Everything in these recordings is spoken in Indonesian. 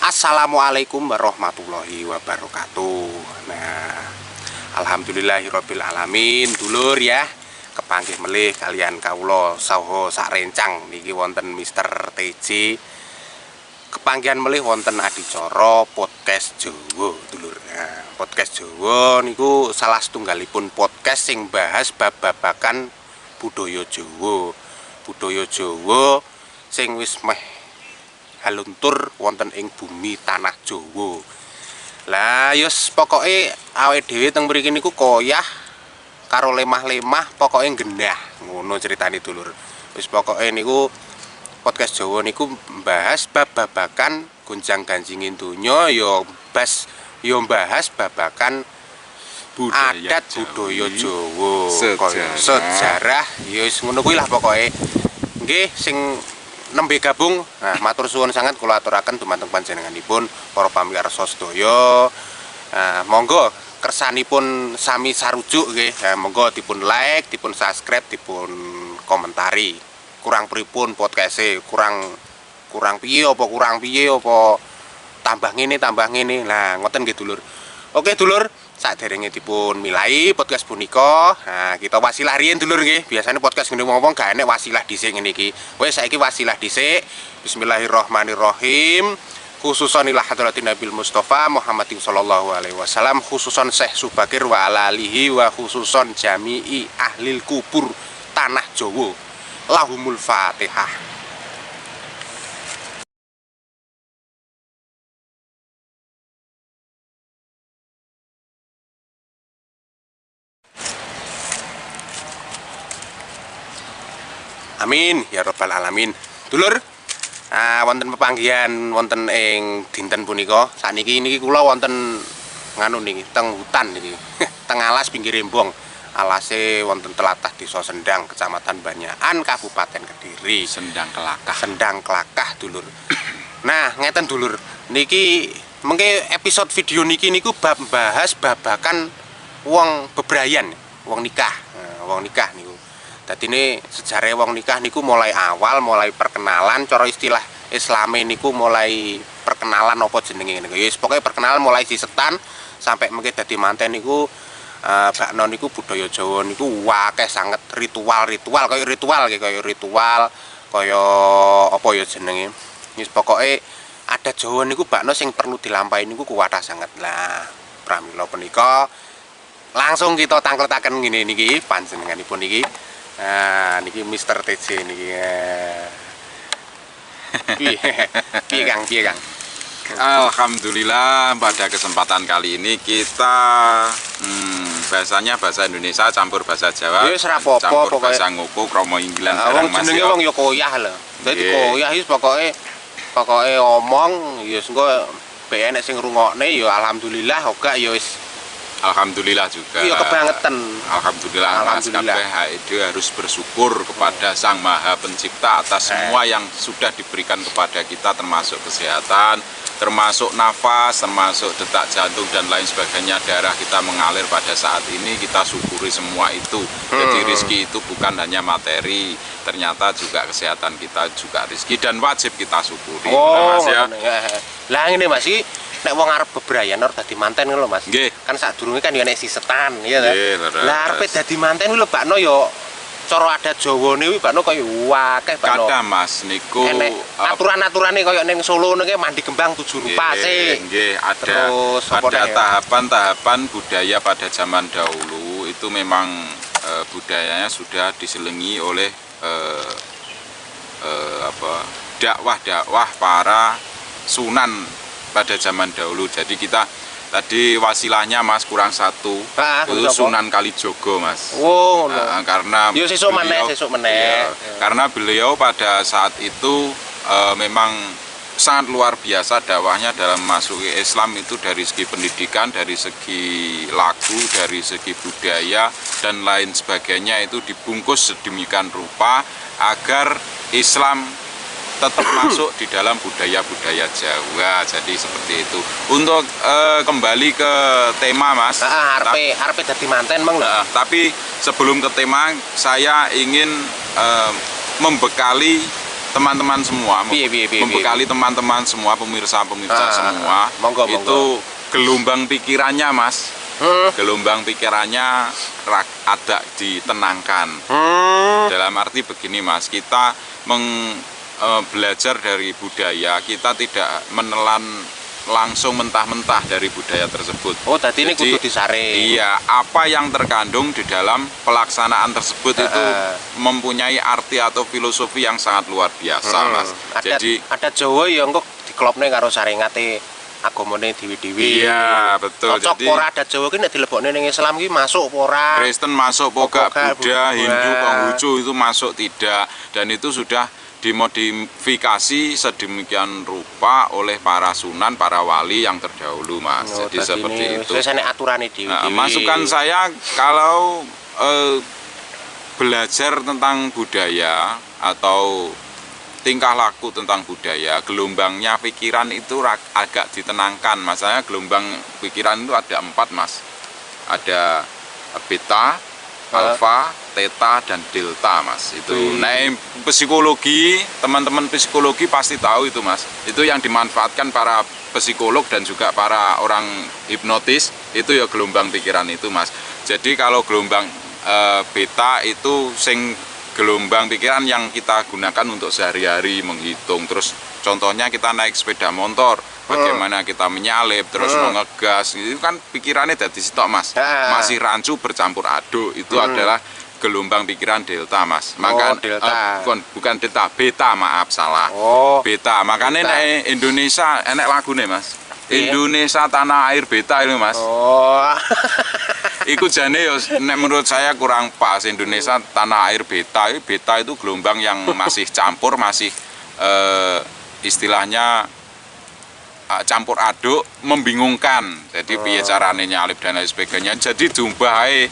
Assalamualaikum warahmatullahi wabarakatuh. Nah, alhamdulillahirabbil alamin, dulur ya. Kepanggih melih kalian kawula saha sak rencang niki wonten Mister TJ. Kepanggihan melih wonten adicara podcast Jawa, dulur. Nah, podcast Jawa niku salah setunggalipun podcast sing bahas bab-babakan budaya Jawa. Budaya Jawa sing wis meh haluntur wonten ing bumi tanah Jawa. Lah yos pokoke awake dhewe teng mriki niku koyah karo lemah-lemah pokoke gendah. Ngono ceritane dulur. Wis pokoke niku podcast Jawa niku mbahas bab-babakan gonjang-ganjingin donya ya bahas babakan adat budaya Jawa, sejarah ya wis ngono kuwi lah pokoke. Nggih sing nembe gabung, nah matur suwun sangat kula aturaken dumateng panjenenganipun para pamirsa sedaya. Monggo kersanipun sami sarujuk nggih. Monggo dipun like, dipun subscribe, dipun komentari. Kurang pripun podcast-e, kurang piye apa tambah ngene. Lah ngoten nggih dulur. Oke dulur, saderenge dipun milai podcast punika, nah kita wasilah riyen dulur nggih. Biasanya podcast ngene ngomong gak enek wasilah dhisik ngene iki. Wis saiki wasilah dhisik. Bismillahirrahmanirrahim. Khususon ila hadratin Nabil Mustafa Muhammadin sallallahu alaihi wasallam, khususon Syekh Subakir wa ala alihi wa khususon jami'i ahlil kubur tanah Jawa. Lahumul Fatihah. Amin ya rabbal alamin. Dulur, wonten pepanggihan wonten ing dinten punika. Saniki niki kula wonten nganu niki teng hutan niki. Teng alas pinggir embong. Alase wonten tlatah Desa Sendang, Kecamatan Banyakan, Kabupaten Kediri. Sendang Kelakah dulur. Nah, ngeten dulur. Niki mengke episode video niki niku bahas babakan wong bebrayan, wong nikah. Wong nikah niku. Dadine sejarah wong nikah niku mulai awal, mulai perkenalan, cara istilah Islame niku mulai perkenalan apa jenenge niku. Ya pokoke perkenalan mulai disetan sampai mengke dadi manten niku bakno niku budaya Jawa niku akeh sanget ritual kaya ritual kaya apa ya jenenge. Wis pokoke adat Jawa niku bakno sing perlu dilampahi niku kuwatah sanget. Lah pramila punika langsung kita tangkletaken ngene niki panjenenganipun niki. Nah, niki Mister TJ niki. Piye Kang? Alhamdulillah pada kesempatan kali ini kita bahasanya bahasa Indonesia campur bahasa Jawa. Ya wis ora apa-apa campur bahasa Ngoko kromo inggilan barang Mas. Jenenge wong ya koyah lho. Dadi koyah wis pokoke omong ya engko ben nek sing ngrungokne ya alhamdulillah ora ya wis alhamdulillah juga. Iya kebangetan. Alhamdulillah. Mas kabeh itu harus bersyukur kepada Sang Maha Pencipta atas semua yang sudah diberikan kepada kita, termasuk kesehatan, termasuk nafas, termasuk detak jantung dan lain sebagainya. Darah kita mengalir pada saat ini, kita syukuri semua itu. Jadi rezeki itu bukan hanya materi, ternyata juga kesehatan kita juga rezeki dan wajib kita syukuri. Oh, Mas ya. Lah ngene Mas iki nek wong arep bebrayan ora dadi manten ngono Mas. Nggih. Kan sadurunge kan ya nek sisetan ya ta. Lah arepe dadi manten kuwi lho bakno ya cara adat Jawane kuwi bakno kaya akeh bakno. Kadang Mas niku aturan-aturane kaya ning Solo niki mandi kembang 7 rupa sih. Nggih, ada tahapan-tahapan budaya pada zaman dahulu itu memang budayanya sudah diselingi oleh dakwah para sunan pada zaman dahulu. Jadi kita tadi wasilahnya Mas kurang satu, itu Sunan Kalijogo Mas. Oh, karena yo sesuk meneh. Karena beliau pada saat itu memang sangat luar biasa dakwahnya dalam masuki Islam itu dari segi pendidikan, dari segi lagu, dari segi budaya dan lain sebagainya itu dibungkus sedemikian rupa agar Islam tetap masuk di dalam budaya-budaya Jawa. Jadi seperti itu. Untuk kembali ke tema Mas, harpe dadi manten Mang. Tapi sebelum ke tema, saya ingin membekali teman-teman semua, membekali teman-teman semua, pemirsa semua, itu gelombang pikirannya Mas, gelombang pikirannya ada ditenangkan. Dalam arti begini Mas, kita belajar dari budaya, kita tidak menelan langsung mentah-mentah dari budaya tersebut. Oh, tadi ini kudu disaring. Iya, apa yang terkandung di dalam pelaksanaan tersebut itu mempunyai arti atau filosofi yang sangat luar biasa, Mas. Jadi ada Jawa yang kok diklopne karo saringate agamane dewi-dewi. Iya, betul. Cocok ora adat Jawa ki nek dilebokne ning Islam ki masuk ora? Kristen masuk, Buddha, Hindu, Konghucu itu masuk tidak, dan itu sudah dimodifikasi sedemikian rupa oleh para sunan, para wali yang terdahulu, Mas. Jadi seperti itu. Saya aturan masukan saya kalau belajar tentang budaya atau tingkah laku tentang budaya, gelombangnya pikiran itu agak ditenangkan. Masalahnya gelombang pikiran itu ada 4, Mas. Ada beta, alfa, theta, dan delta, Mas. Itu nah, psikologi, teman-teman psikologi pasti tahu itu, Mas. Itu yang dimanfaatkan para psikolog dan juga para orang hipnotis, itu ya gelombang pikiran itu, Mas. Jadi kalau gelombang beta itu gelombang pikiran yang kita gunakan untuk sehari-hari menghitung. Terus contohnya kita naik sepeda motor, bagaimana kita menyalip, terus mau ngegas, itu kan pikirannya dari situ, Mas. Masih rancu bercampur aduk, itu adalah gelombang pikiran delta, Mas. Maka bukan delta, beta, maaf salah. Beta. Makanya Indonesia enek lagune, Mas. Indonesia tanah air beta ini, Mas. Iku jane ya menurut saya kurang pas. Indonesia tanah air beta. Beta itu gelombang yang masih campur, masih istilahnya campur aduk, membingungkan. Jadi piye carane nyalip dan lain sebagainya. Jadi jumbahe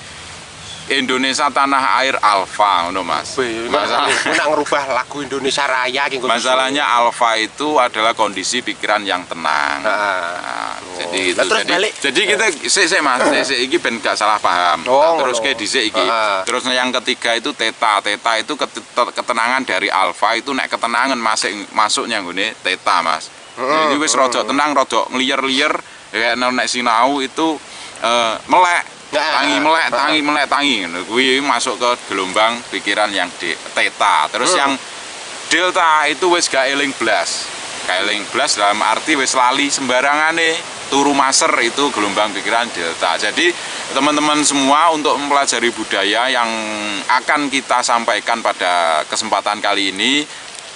Indonesia tanah air alfa, ngono, Mas. Masalah nak ngerubah lagu Indonesia Raya gitu. Masalahnya alfa itu adalah kondisi pikiran yang tenang. Jadi itu jadi kita sik Mas, iki ben gak salah paham. Terus ke dhisik iki. Terus yang ketiga itu theta. Theta itu ketenangan dari alfa, itu nek ketenangan masuknya nggone theta, Mas. Jadi wis rada tenang, rada ngliyer-liyer, nek sinau itu melek. Tangi. Kuwi masuk ke gelombang pikiran yang theta. Terus yang delta itu wis gak eling blas. Gak eling blas dalam arti wis lali sembarangane, turu maser, itu gelombang pikiran delta. Jadi teman-teman semua untuk mempelajari budaya yang akan kita sampaikan pada kesempatan kali ini,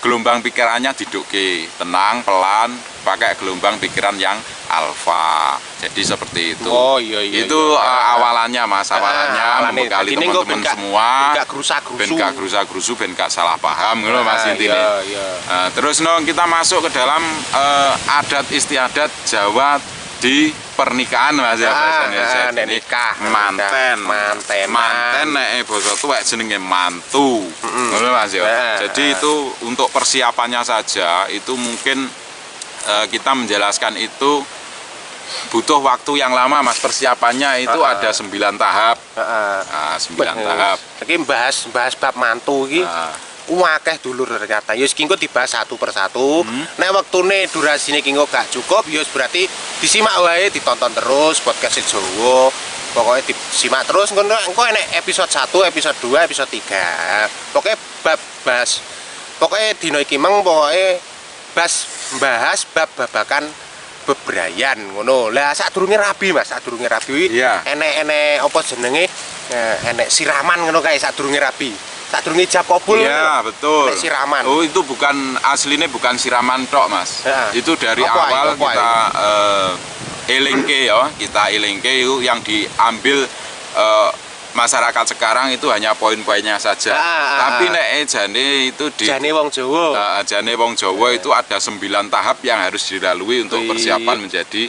gelombang pikirannya diduke tenang, pelan, pakai gelombang pikiran yang alfa. Jadi seperti itu. Itu awalannya, Mas. Awalannya membekali teman-teman semua. Ben gak gerusa-gerusu, ben gak salah paham, ngono Mas intine. Terus kita masuk ke dalam adat istiadat Jawa di pernikahan, Mas, ya bahasane. Nikah, manten nek basa tuwek jenenge mantu. Ngono Mas ya. Jadi itu untuk persiapannya saja itu mungkin kita menjelaskan itu butuh waktu yang lama, Mas. Persiapannya itu ada 9 tahap. 9 tahap. Iki bahas bab mantu iki. Akeh dulur ternyata. Ya engko dibahas satu persatu. Nek wektune durasine engko gak cukup, ya berarti disimak wae, ditonton terus podcast Jawa. Pokoknya disimak terus engko enek episode 1, episode 2, episode 3. Pokoknya bahas. Pokoknya dino iki pokoknya bahas bab-babakan bebrayan ngono. Lah sadurunge rabi, Mas, sadurunge rabi enek apa jenenge? Enek siraman ngono kae sadurunge rabi. Sadurunge ijab kabul. Iya, betul. Enek siraman. Oh, itu bukan aslinya bukan siraman tok, Mas. Itu dari awal kita elingke ya, kita elingke itu yang diambil masyarakat sekarang itu hanya poin-poinnya saja. Tapi nek jane itu jane wong Jawa. Jane wong Jawa itu ada 9 tahap yang harus dilalui untuk persiapan menjadi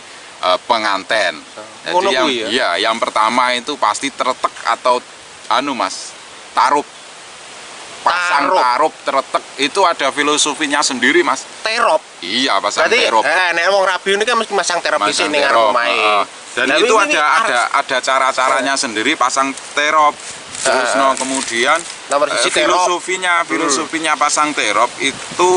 penganten. Jadi yang pertama itu pasti tertek atau Mas, tarup. Pasang tarup tertek itu ada filosofinya sendiri, Mas. Terop. Iya, pasang terop. Nek wong rabi ini kan mesti masang terop di sini ngarep omahe. Dan itu ada cara-caranya sendiri pasang terop. Terus no kemudian Nomor siji terop. filosofinya pasang terop itu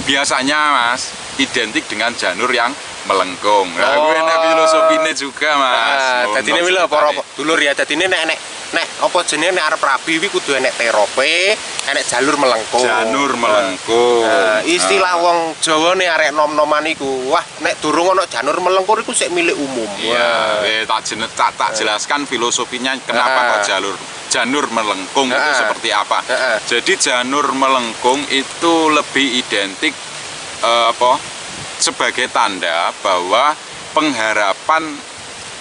biasanya Mas identik dengan janur yang melengkung. Nah, gue nek filosofine juga Mas. Dadi ne lho para dulur ya, dadi nek apa jenenge nek arep rabi kuwi kudu enek terope, enek jalur melengkung. Janur melengkung. Istilah wong Jawa nek arek nom-noman iku, wah nek durung ana janur melengkung iku sik milik umum. Iya, tak jelaskan filosofinya kenapa kok janur melengkung itu seperti apa. Jadi janur melengkung itu lebih identik sebagai tanda bahwa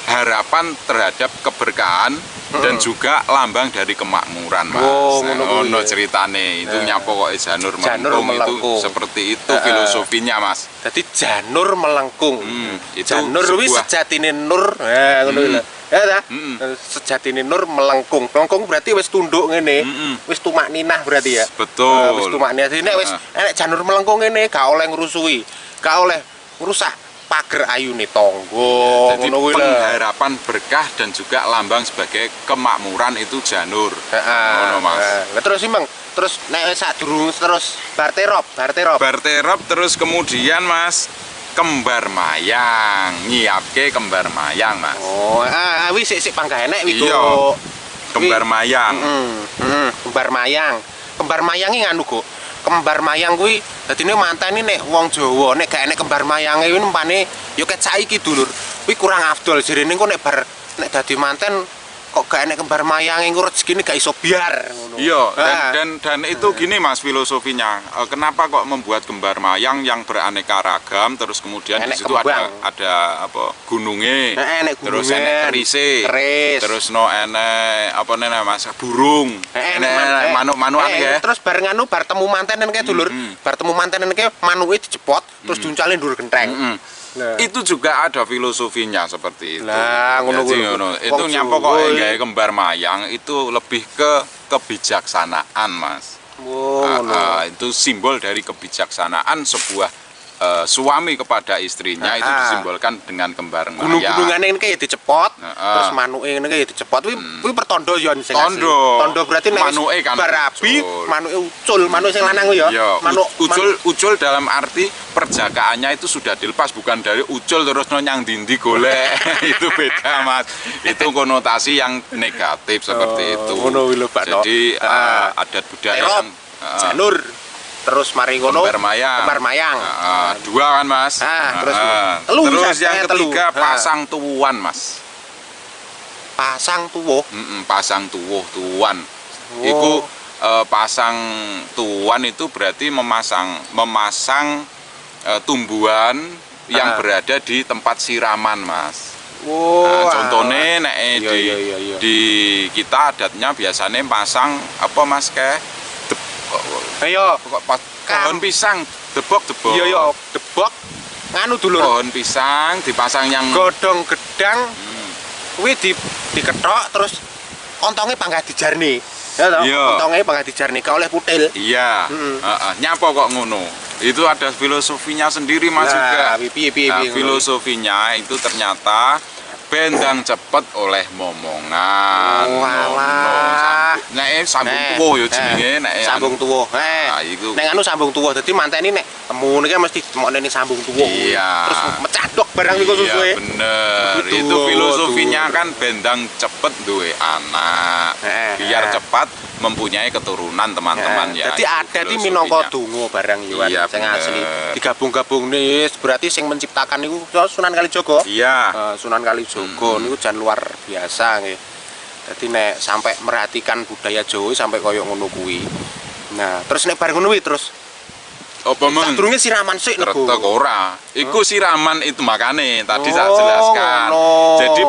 harapan terhadap keberkahan dan juga lambang dari kemakmuran Mas. Ono ceritane itu nyapo kok janur melengkung itu seperti itu filosofinya Mas. Jadi janur melengkung. Itu janur kuwi sejatine nur. Ngono lho. Ya ta? Sejatine nur melengkung. Melengkung berarti wis tunduk ngene. Wis tumak ninah berarti ya. Betul. Wis tumak ninah. Nek wis enek janur melengkung ngene gak oleh ngrusui. Gak oleh ngrusak pager ayune tangga. Jadi pengharapan berkah dan juga lambang sebagai kemakmuran itu janur. Ngono Mas. Terus Imeng, terus nek sadurung terus bar terop. Bar terop terus kemudian Mas kembar mayang, nyiapke kembar mayang Mas. Wis sik panggah enek wi kok. Kembar mayang. Kembar mayang. Kembar mayang iki nganu kok. Kembar mayang kuwi dadine mantene nek wong Jawa nek gak enek kembar mayange kuwi umpane ya ket saiki dulur. Kuwi kurang afdol jarene kok nek dadi manten kok gak enek kembar mayange engko rezekine gak iso biar ngono. Iya, dan itu gini Mas filosofinya. Kenapa kok membuat kembar mayang yang beraneka ragam terus kemudian di situ ada apa gununge. Terus enek kerise. Terus enek apa nene Mas burung. Enek manuk-manukan ya. Terus bareng anu bar temu mantenen kae dulur. Bar temu mantenen kae manuke dicepot terus diuncale ndur genteng. Itu juga ada filosofinya seperti itu. Lah ngono kuwi. Itu nyapa kok gawe kembar mayang itu lebih ke kebijaksanaan Mas. Itu simbol dari kebijaksanaan sebuah suami kepada istrinya itu disimbolkan dengan kembar mayang. Gunung-gunungane ngene dicepot, terus manuke ngene iki dicepot. Kuwi pertanda ya sing asli. Tondo berarti nek manuke kan barabi, manuke ucul, manuk sing lanang ya. Manuk ucul dalam arti perjagaannya itu sudah dilepas, bukan dari ucul terus nyang dindi golek. Itu beda Mas. Itu konotasi yang negatif seperti itu. Jadi adat budaya yang janur terus mari ngono kembar mayang. Dua kan Mas. Terus yang ketiga pasang tuwuhan Mas. Pasang tuwuh. Pasang tuwuhan. Iku pasang tuwuhan itu berarti memasang tumbuhan yang berada di tempat siraman Mas. Contohnya nek di kita adatnya biasanya pasang apa Mas kayak pohon pisang debok. Iya debok nganu dulur. Pohon pisang dipasang yang godhong gedang kuwi dikethok terus ontongnya panggah dijarne. Ya toh, ontongnya panggah dijarne ka oleh putil. Iya. Nyapa kok ngono. Itu ada filosofinya sendiri Mas juga. Filosofinya itu ternyata bendang cepet oleh momongan. Nek sambung tuwuh ya jenenge nek sambung tuwuh. Nek anu sambung tuwuh dadi manteni nek temu niki mesti temokne ning sambung tuwuh. Terus mecadok barang niku susuhe. Iya bener. Itu filosofinya kan bendang cepet duwe anak. Biar cepat mempunyai keturunan teman-teman ya. Jadi adat iki minangka donga barang ya sing asli. Digabung-gabung nih berarti sing menciptakan niku Sunan Kalijaga. Iya. Sunan Kalijaga niku jan luar biasa nggih. Dadi nek sampai merhatikan budaya Jawa sampai koyo ngono kuwi. Nah, terus nek bareng ngono kuwi terus apa men? Sadurunge siraman sik nego. Retek ora. Iku siraman itu makane tadi saya jelaskan. Jadi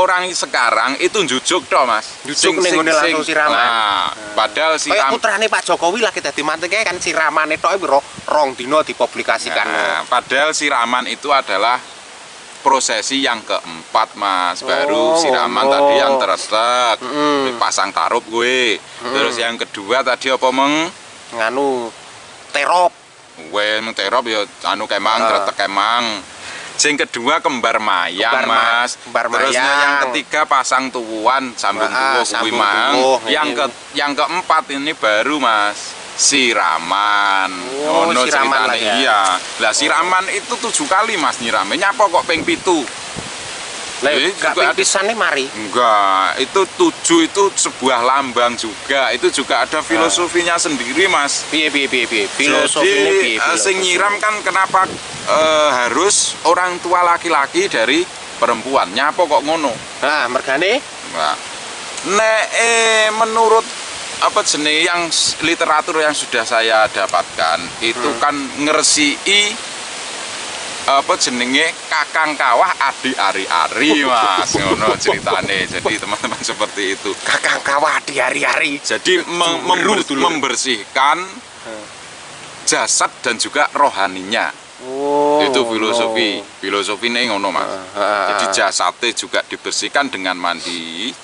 orang sekarang itu njujuk tok Mas. Njujuk ning ngene langsung siraman. Nah, padahal kayak putrane Pak Jokowi lagi dadi manteke kan siramane tok rong dina dipublikasikan. Nah, padahal siraman itu adalah prosesi yang keempat Mas. Baru siraman tadi yang teretek, pasang tarup gue. Terus yang kedua tadi apa meng? Nganu terop. Gue terop ya anu kemang, kretek kemang. Sing kedua kembar mayang, Mas. Terusnya yang ketiga pasang tuwuan, sambung tuwuh kuwi mang. Yang keempat ini baru, Mas, siraman. Ono ceritane iya. Lah siraman itu 7 kali, Mas, nyirame. Nyapa kok ping 7? Lah gak ping pisane mari. Enggak, itu 7 itu sebuah lambang juga. Itu juga ada filosofinya sendiri, Mas. Piye. Filosofinya piye? Sing nyiram kan kenapa harus orang tua laki-laki dari perempuan? Nyapa kok ngono? Nah, mergane? Nah, nek menurut apa jenenge yang literatur yang sudah saya dapatkan itu kan ngresiki apa jenenge kakang kawah adik ari-ari, Mas, ngono ceritane. Jadi teman-teman seperti itu, kakang kawah adik ari-ari. jadi membersihkan jasad dan juga rohaninya. Itu filosofi ini ngono, Mas. Jadi jasadnya juga dibersihkan dengan mandi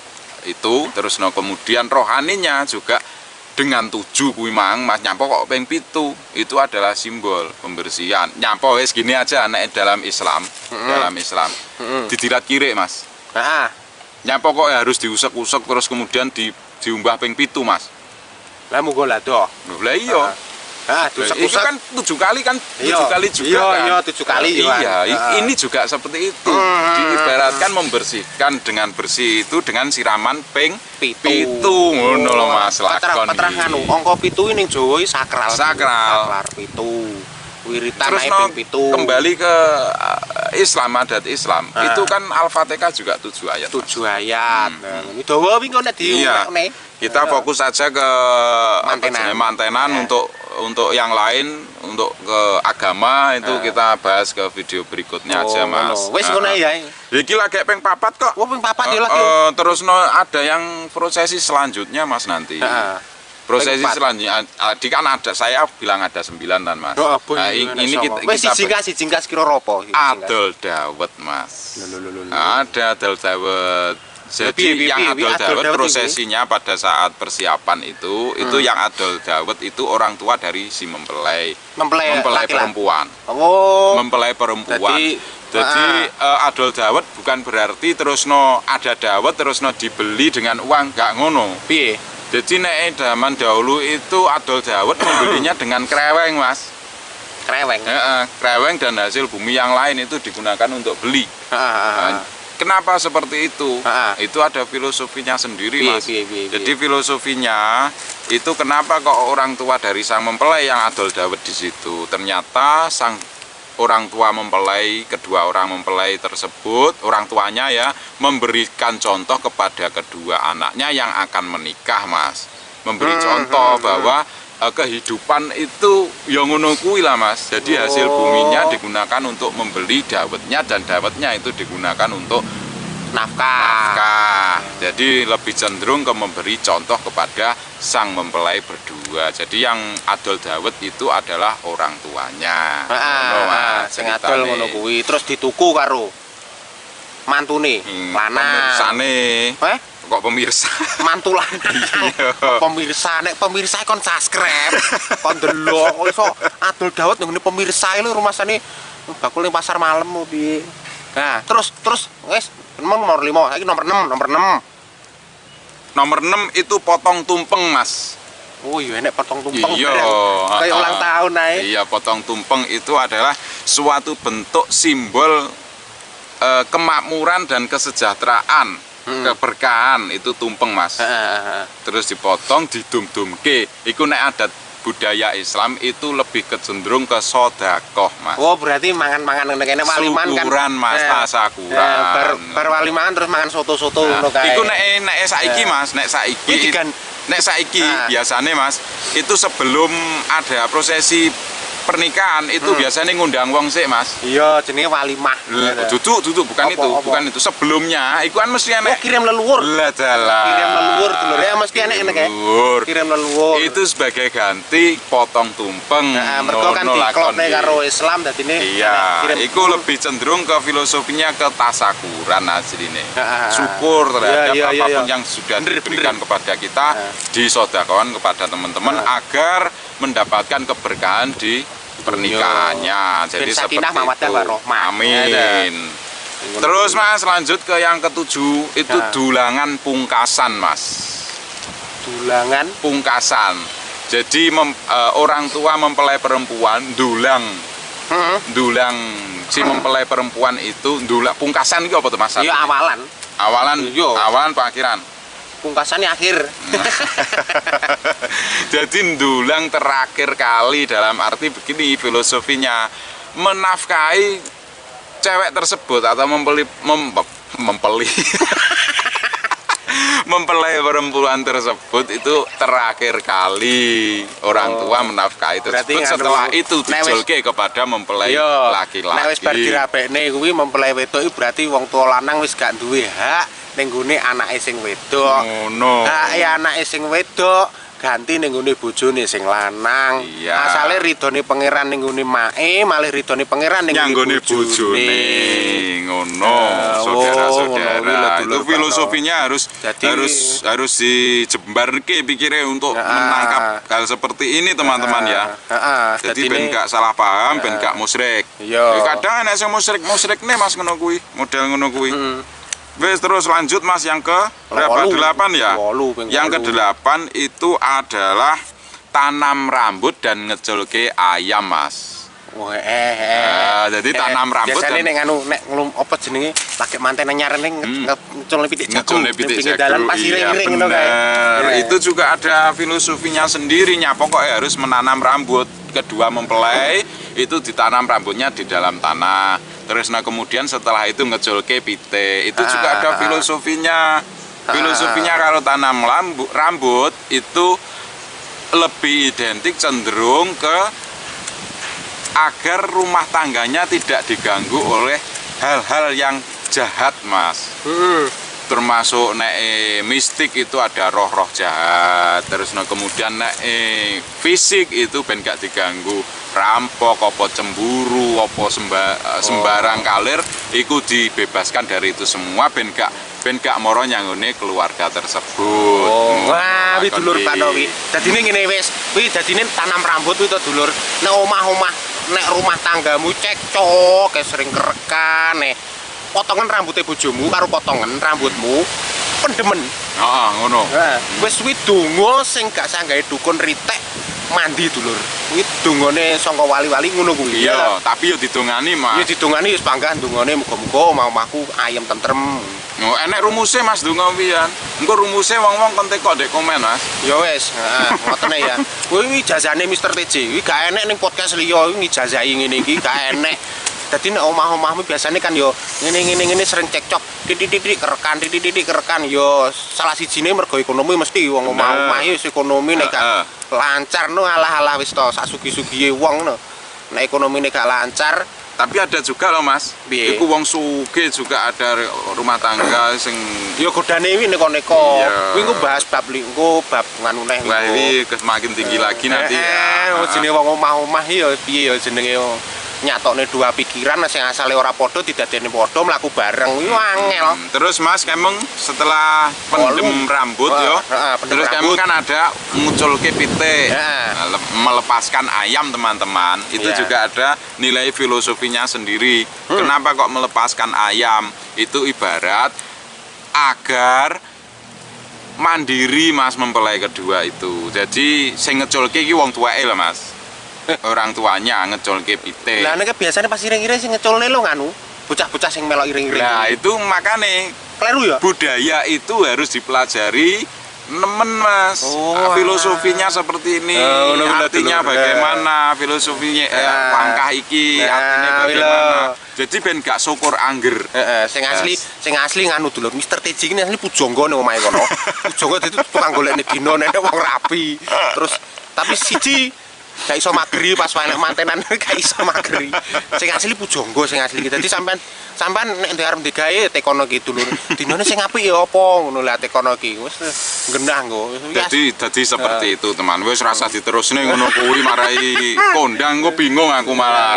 itu, terus kemudian rohaninya juga dengan 7 kuwi mang, Mas. Nyampo kok ping 7 itu adalah simbol pembersihan. Nyampo wis gini aja nek dalam Islam, didilat kirik, Mas. Nyampo kok harus diusek-usek terus kemudian diumbah ping 7, Mas. Lah monggo lah to. Lah iya. Itu kan 7 kali kan, 7 kali juga kan. Iya, 7 kali. Iya, ini juga seperti itu. Diibaratkan membersihkan dengan bersih itu dengan siraman ping 7 ngono lho, Mas. Lakon. Patrah nganu, angka 7 ning Jawa sakral. Sakral 7. Wiritan Terus ping 7. Kembali ke Islam, adat Islam. Itu kan Al-Fatihah juga 7 ayat. 7 ayat. Ini dawa wingi nek diurekne. Kita fokus saja ke mantenan untuk yang lain, untuk ke agama itu kita bahas ke video berikutnya aja, Mas. Wis ngono ya. Iki lagi ping 4 kok. Oh, ping 4 ya lagi. Terus ada yang prosesi selanjutnya, Mas, nanti. Prosesi selanjutnya kan ada, saya bilang ada 9 kan, Mas. Nah, ini kita sijingkas kira apa? adol dawet, Mas. Ada adol dawet. Jadi yang adol dawet prosesinya pada saat persiapan itu yang adol dawet itu orang tua dari si mempelai perempuan. Mempelai perempuan. Jadi adol dawet bukan berarti terus ada dawet terus dibeli dengan uang, gak ngono. Piye? Jadi nek zaman dahulu itu adol dawet membelinya dengan kreweng, Mas. Kreweng. Kreweng dan hasil bumi yang lain itu digunakan untuk beli. Kenapa seperti itu? Itu ada filosofinya sendiri, Mas. Jadi filosofinya itu kenapa kok orang tua dari sang mempelai yang adol dawet di situ? Ternyata sang orang tua mempelai, kedua orang mempelai tersebut, orang tuanya ya, memberikan contoh kepada kedua anaknya yang akan menikah, Mas. Memberi contoh bahwa kehidupan itu yang ngono kuwi lah, Mas. Jadi hasil buminya digunakan untuk membeli dawetnya dan dawetnya itu digunakan untuk nafkah. Jadi lebih cenderung ke memberi contoh kepada sang mempelai berdua. Jadi yang adol dawet itu adalah orang tuanya. Sing adol ngono kuwi terus dituku karo mantune, lanang. Pemirsane. Kok pemirsa? Mantu lanang. Pemirsa, nek pemirsa kon subscribe, kon delok iso adol dawet nang pemirsa lho rumasane bakul ning pasar malam piye. Nah, terus wis nomor 5, iki nomor 6. Nomor 6 itu potong tumpeng, Mas. Oh iya, enek potong tumpeng. Iya. Kayak ulang tahun ae. Iya, potong tumpeng itu adalah suatu bentuk simbol kemakmuran dan kesejahteraan. Keberkahan itu tumpeng, Mas. Terus dipotong, didum-dumke. Iku nek adat budaya Islam itu lebih kecenderung ke sodakoh, Mas. Oh, berarti mangan-mangan ngene waliman kan. Syukuran, Mas, tasakuran. Bar waliman terus mangan soto-soto ngono kae. Iku nek saiki, Mas, nek saiki biasane, Mas, itu sebelum ada prosesi pernikahan itu biasanya ngundang wong sik, Mas. Iya, jenenge walimah. Duduk, bukan itu. Sebelumnya iku kan mesti enek. Oh, kirim leluhur. Lah dalah. Kirim leluhur dulur ya mesti enek kae. Kirim leluhur. Itu sebagai ganti potong tumpeng. Nah, mergo kan diklopne karo Islam dadine. Iya, iku lebih cenderung ke filosofinya ke tasakuran asline. Syukur terhadap apapun yang sudah diberikan kepada kita, disedekahkan kepada teman-teman agar mendapatkan keberkahan di pernikahannya. Jadi seperti sakinah mawaddah itu. warahmah. Amin. Terus Mas lanjut ke yang ketujuh itu dulangan pungkasan Mas. Dulangan Pungkasan. Jadi orang tua mempelai perempuan dulang si mempelai perempuan itu dulang pungkasan itu apa tuh Mas? iya awalan. Awalan pengakhiran. Pungkasannya akhir. Jadi dulang terakhir kali dalam arti begini filosofinya menafkahi cewek tersebut atau mempelai mempelai perempuan tersebut itu terakhir kali orang tua menafkahi tersebut. Setelah itu dijolke kepada mempelai laki-laki. Nek wis bar dirapekne kuwi mempelai wedok iki berarti wong tua lanang wis gak duwe hak ning gone anake sing wedok. Ngono. Hake anake sing wedok ganti ning gone bojone sing lanang. Iya. Asale ridone pangeran ning gone make, malih ridone pangeran ning gone bojone. Ngono, saudara-saudara. Itu filosofinya harus dijembarke pikirnya untuk menangkap hal seperti ini teman-teman ya. Jadi ben gak salah paham, ben gak musyrik. Kadang ana sing musyrik nih Mas ngono kuwi, model ngono kuwi. Wes terus lanjut Mas yang ke berapa? 8 ya? Yang ke-8 itu adalah tanam rambut dan ngejolke ayam Mas. Jadi tanam rambut biasanya nek anu nek apa jenenge lagi manten anyar ning ngeculne pitik jagung pinggir dalan pasire-iring ngono kae. Itu juga ada filosofinya sendirinya, pokoknya harus menanam rambut. Kedua mempelai itu ditanam rambutnya di dalam tanah. Terus kemudian setelah itu ngejolke pitik. Itu juga ada filosofinya. Filosofinya kalau tanam rambut itu lebih identik cenderung ke agar rumah tangganya tidak diganggu oleh hal-hal yang jahat Mas. Termasuk mistik itu ada roh-roh jahat. Terus kemudian fisik itu ben gak diganggu rampok, apa cemburu, apa sembarang kalir itu dibebaskan dari itu semua ben gak moro nyanggone keluarga tersebut. Wah, wi dulur Pak Nowi. Dadine ngene wis, kuwi dadine tanam rambut kuwi to dulur. Nek omah-omah, nek rumah tanggamu cekcok, sering kerekan, potongan rambutnya bojomu karo potongan rambutmu pendemen. Ngono. Wis kuwi donga sing gak sanggahe dukun ritek mandi dulur. Kuwi dongane saka wali-wali ngono kuwi. Iya, tapi yo didongani Mas. Ya didongani wis pangkah dongane muga-muga omah-omahku ayem tentrem. Enek rumuse Mas donga pian. Engko rumuse wong-wong kon teko ndek komen Mas. Ya wis, ngotene ya. Kuwi ijazahane Mr. TJ. Kuwi gak enek ning podcast liya iki ngijazahi ngene iki gak enek. Dadi nek omah-omahmu biasane kan yo ngene sering cekcok, titik-titik kerekan yo salah sijine mergo ekonomi mesti wong omah-omah wis ekonomi nek gak lancar no alah-alah wis to sak sugi-sugihe wong no. Nek ekonomine gak lancar, tapi ada juga loh Mas. Iku wong sugih juga ada rumah tangga sing yo godane iki neko-neko. Kuwi engko bahas bab lingko, bab nganu neh. Wah, iki semakin tinggi lagi nanti ya. Jenenge wong omah-omah yo piye yo jenenge yo nyatokne dua pikiran sing asale ora padha didadekne padha mlaku bareng kuwi angel. Terus Mas kemeng setelah pendem rambut yo. Terus kemeng kan ada nguculke pitik. Melepaskan ayam teman-teman. Itu juga ada nilai filosofinya sendiri. Kenapa kok melepaskan ayam? Itu ibarat agar mandiri Mas mempelai kedua itu. Jadi sing ngeculke iki wong tuweke lho Mas. Orang tuanya ngeculke pitik. Lah nek biasane pas iring-iring sing ngeculne lho nganu, bocah-bocah sing melok iring-iring. Nah, itu makane kleru ya. Budaya itu harus dipelajari nemen Mas. Filosofinya seperti ini. Artinya bagaimana filosofinya langkah iki artinya bagaimana. Jadi ben gak syukur angger. Sing asli nganu dulur Mr. TJ ini asli pujangga ning omahe kono. Pujangga dadi tukang golekne dina nek wong rapi. Terus tapi siji gak iso mageri pas enek mantenan gak iso mageri. Sing asli pujangga sing asli. Dadi sampean nek arep digawe tekono ki dulur. Dinane sing apik ya apa ngono lah tekono ki. Wis genah nggo. Dadi seperti itu teman. Wis rasa diterusne ngono kuwi marai kondang kok bingung aku malah.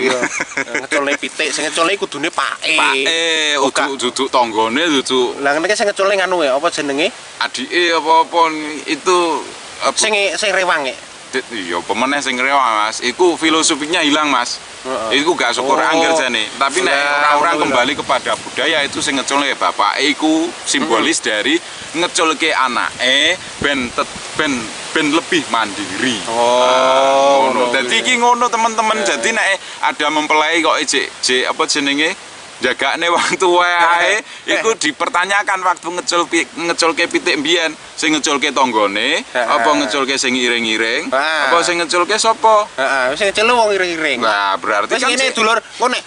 Ngeculne pitik sing ngeculne kudune pake. Duduk tanggane duduk. Lah nek sing ngeculne nganu ya apa jenenge? Adike apa-apa itu sing rewang Iya, pemeneh sing rewa Mas, iku filosofinya hilang Mas. Iku gak syukur angger jane. Tapi nek orang-orang kembali kepada budaya itu sing ngeculke bapak iku simbolis dari ngeculke anake ben lebih mandiri. Ngono. Dadi iki ngono teman-teman. Jadi nek ada mempelai kok jek apa jenenge jagane wong tuwa ae iku dipertanyakan waktu ngeculke pitik mbiyen sing ngeculke tanggane apa ngeculke sing iring-iring apa sing ngeculke sapa heeh sing ngecul wong iring-iring nah berarti kan ngene dulur ngono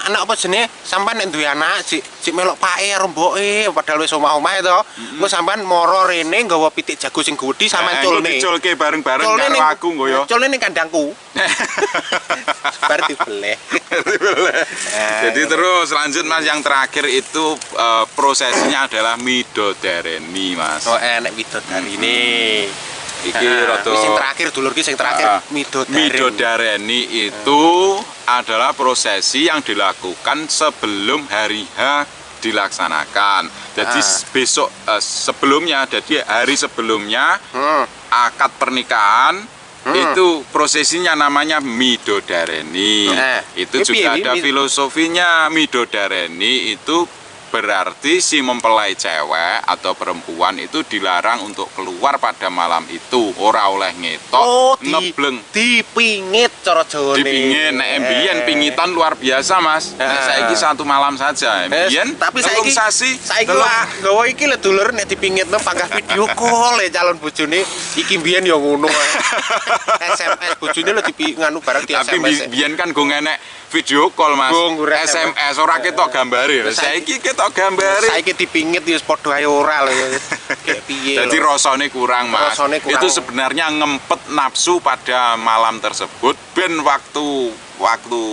anak apa jenenge sampean nek duwe anak sik melok pake karo mboke padahal wis omah-omah to engko sampean moro rene nggawa pitik jago sing gedhi sampean culne culke bareng-bareng karo aku nggo ya culne ning kandangku bar dibeleh jadi terus lanjut Mas, yang terakhir itu prosesinya adalah midodareni Mas. Oh enek midodareni. Iki rada sing terakhir dulur ki sing terakhir midodareni itu adalah prosesi yang dilakukan sebelum hari H dilaksanakan. Jadi besok sebelumnya, jadi hari sebelumnya akad pernikahan itu prosesinya namanya midodareni. Itu juga ada filosofinya. Midodareni itu berarti si mempelai cewek atau perempuan itu dilarang untuk keluar pada malam itu, ora oleh ngetok, ngebleng, dipingit cara Jawane. Dipingit, nek mbiyen pingitan luar biasa Mas. Nek saiki 1 malam saja. Mbiyen tapi saiki nggawa iki lho dulur nek dipingitno pangkas video call calon bojone iki mbiyen ya ngono. SMS bojone lho nganu barang di SMS. Tapi mbiyen kan go ngenek video call Mas. SMS ora ketok gambare. Saiki ketok gambare. Saiki dipingit ya padha ae ora lho. Kayak piye. Jadi rasane kurang Mas. Itu sebenarnya ngempet nafsu pada malam tersebut ben waktu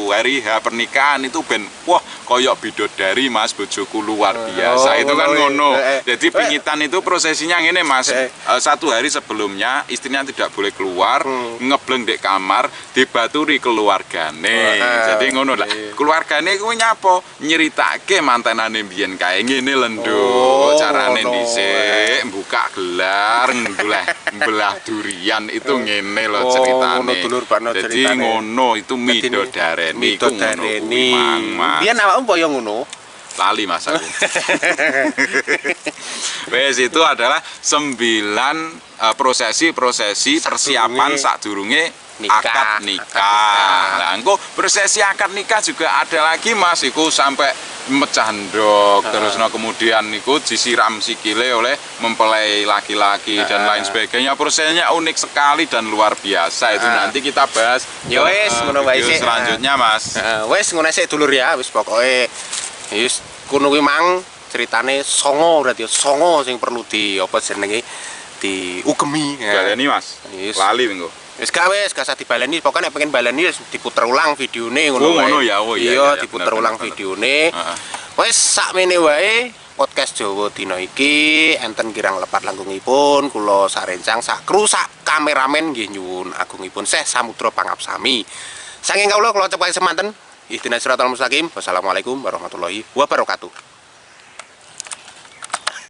hari H pernikahan itu ben wah koyok bidodari Mas bojoku luar biasa. Itu kan ngono. Jadi pingitan itu prosesinya ngene Mas. 1 hari sebelumnya istrinya tidak boleh keluar, ngebleng di kamar, dibaturi keluargane. Jadi ngono lah. Keluargane kuwi nyapa? Nyeritake mantenane mbiyen kae ngene lendo. Carane dhisik buka gelar, mbelah durian itu ngene lho ceritane. Jadi ngono itu midodareni iku ngono. Biyen awakmu kaya ngono. Lali Mas aku. Wes itu adalah 9 prosesi persiapan sadurunge akad nikah. Lah engko prosesi akad nikah juga ada lagi Mas, iku sampai mecah ndok, terus kemudian niku disiram sikile oleh mempelai laki-laki dan lain sebagainya. Prosesnya unik sekali dan luar biasa. Itu nanti kita bahas ya wis ngono wae sik selanjutnya Mas. Wis ngono sik dulur ya, wis pokoke wis kuno kuwi mang ceritane songo berarti songo sing perlu di apa jenenge diugemi. Baleni Mas. Lali minggu. Wis gak usah dibaleni, pokoke nek pengen baleni wis diputer ulang videone ngono wae. Oh ngono ya, oh iya diputer ulang videone. Wis sakmene wae podcast Jawa dina iki enten kirang lepat langgungipun kula sarencang sak kru sak kameramen nggih nyuwun agungipun Syekh Samudra Pangapsami. Saking kula cepaken semanten ihdinas siratal mustaqim. Wassalamualaikum warahmatullahi wabarakatuh.